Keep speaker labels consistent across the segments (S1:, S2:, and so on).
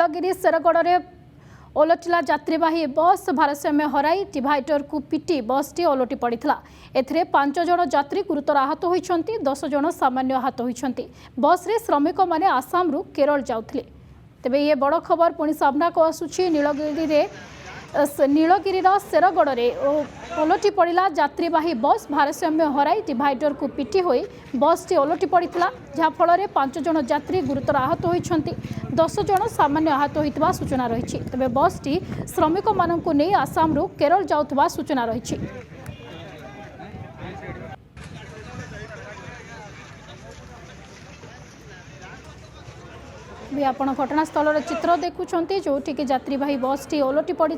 S1: नीलगिरी शेरगढ़ ओलटिला यात्रीवाही बस भारसाम्य हराई डिवाइडर को पिटी बस टी ओलटि पड़ा। एथिरे 5 जन यात्री गुरुतर आहत होइछन्ति, 10 जन सामान्य आहत होइछन्ति। बस रे श्रमिक माने आसाम रु केरल जाउथिले। तेबे ये बड़ खबर पुणी सामना को आसुछि। नीलगिरी शेरगढ़ ओलटि पड़ा यात्रीवाही बस भारसाम्य हराई डिवाइडर को पिटी होई बस टी ओलटि पड़ा, जहाँफल 5 जन यात्री गुरुतर आहत होइछन्ति, 10 जन सामान्य आहत होइतबा सूचना रही। तेबे बस टी श्रमिक माननकु नै आसाम रु केरल जाउतबा सूचना रही। भी आपण घटनास्थल चित्र देखुंट जो यात्रीवाही बस टी ओलटि पड़ी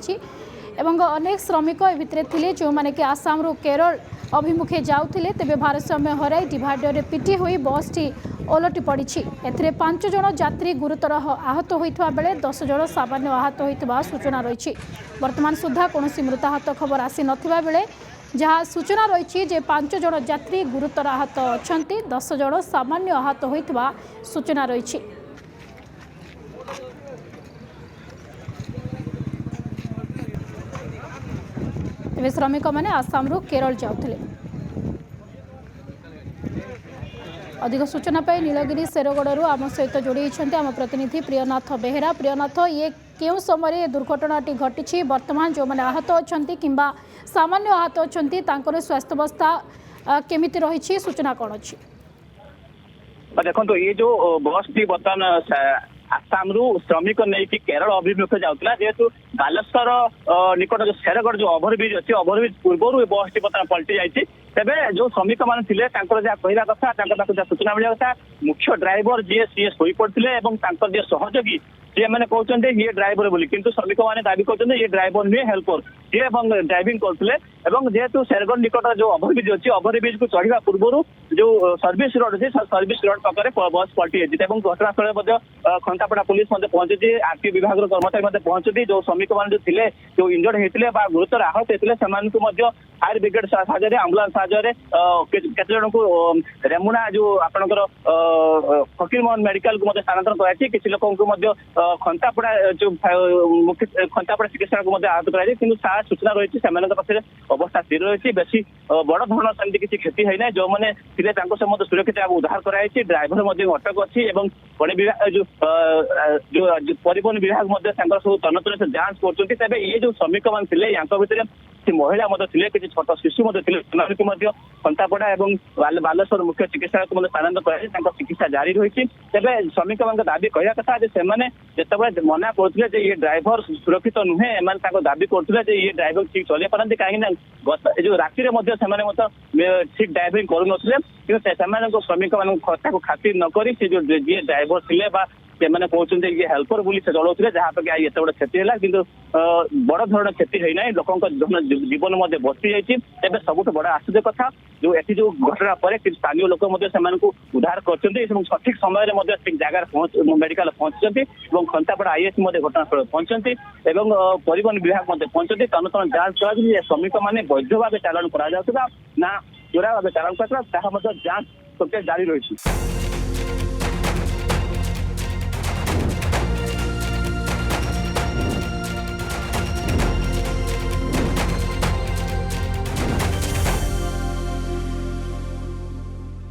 S1: एवं अनेक श्रमिक भितर थिले जो माने कि आसाम रु केरल अभिमुखे जाउथिले। तेबे भारसाम्य हराई डिवाइडर रे पिटी होई बस टी ओलटि पड़ी। एथिरे 5 जन यात्री गुरुतर आहत होइतबा बेले 10 जन सामान्य आहत होइतबा सूचना रही। वर्तमान सुधा कोनोसी मृताहत खबर आसी नथिबा बेले जहाँ सूचना रही जे 5 जन यात्री गुरुतर आहत अछंती, 10 जन सामान्य आहत होइतबा सूचना रही। तेज श्रमिक मैंने आसाम रु केरल जाउथिले। अधिक सूचना पाई नीलगिरी शेरगढ़ आम सहित जोड़ी आम प्रतिनिधि प्रियनाथ बेहेरा। प्रियनाथ, ये क्यों समय दुर्घटनाटी घटी, वर्तमान जो मैंने आहत अच्छा कि सामान्य आहत अच्छा स्वास्थ्यावस्था केमिति रही, सूचना कौन अच्छी?
S2: देखो ये जो बस टी बर्तमान आसाम रु श्रमिक नहीं कि केरल अभिमुखे जाऊला, जेहेतु बालेश्वर निकट जो शेरगढ़ जो ओभरब्रिज अच्छी ओभरब्रिज पूर्व बस टी बर्तमान पलटि जाइए। तेबे जो श्रमिक मैंने थे जहाँ कहवा कथा सूचना मिला कथा मुख्य ड्राइवर जी सी शोई पड़ते जी सहयोगी सी मैंने कहते ये ड्राइवर बोली, किंतु श्रमिक मैंने दाबी करते ये ड्राइवर नुहे हेल्पर सी ड्राइविंग करते। जेहेतु शेरगढ़ निकट जो ओभरब्रिज अच्छी ओभरब्रिज को चढ़ा पूर्व जो सर्विस रोड अच्छी सर्विस रोड पाखे बस पलटि जाइए। घटनास्थल खंतापड़ा पुलिस पहुंची, आरटी विभाग कर्मचारी पहुंचती, जो श्रमिक मैंने जो इंजर्ड होते गुरुतर आहत होते फायर ब्रिगेड साहाय्य आंबुलांस साहाय्य केते जन को रेमुना जो आपनकर फकीरमोहन मेडिकल को स्थानांतर कराई। किसी लोक खंतापड़ा जो मुख्य खंतापड़ा चिकित्सा को आहत कराई, किंतु सूचना रही पाखे अवस्था स्थिर रही। बेसी बड़ धरण सेमती किसी क्षति है ना, जो मैंने थे सुरक्षित भाव उद्धार कराई। ड्राइवर अटक अच्छी वन विभाग जो परिवहन विभाग सब तन्नतर से जांच कर। ये जो श्रमिक मैंने या भितर महिला किसी छोट शिशु खंतापड़ा और बालेश्वर मुख्य चिकित्सा को स्थानांतर कर चिकित्सा जारी रही। तेरे श्रमिक मान दाबी कहवा कथा जिते मना करते ये ड्राइवर सुरक्षित नुहे, एम दाबी करते ये ड्राइवर ठीक चल पारती कहीं जो राति ठीक ड्राइविंग करूँ कि श्रमिक मान खातिर नक जो जी ड्राइवर थे मैंने कहते ये हेल्पर बोली से चलाऊे जहाँ पे एत बड़ा क्षति है, किंतु बड़ धरण क्षति है ना, लोक जीवन बची जाए। सबुठ बड़ा आश्चर्य कथा जो ये जो घटना पर स्थानीय लोक उद्धार कर सठिक समय ठीक जगह मेडिकल पहुंची और खंतापड़ा आईएस घटनास्थल पहुंचती और परिवहन विभाग पहुंचती। तन्नतन जांच कर श्रमिक मैंने वैध भाव चालाण कर चोरा भाव चालाण कर जांच प्रक्रिया जारी रही।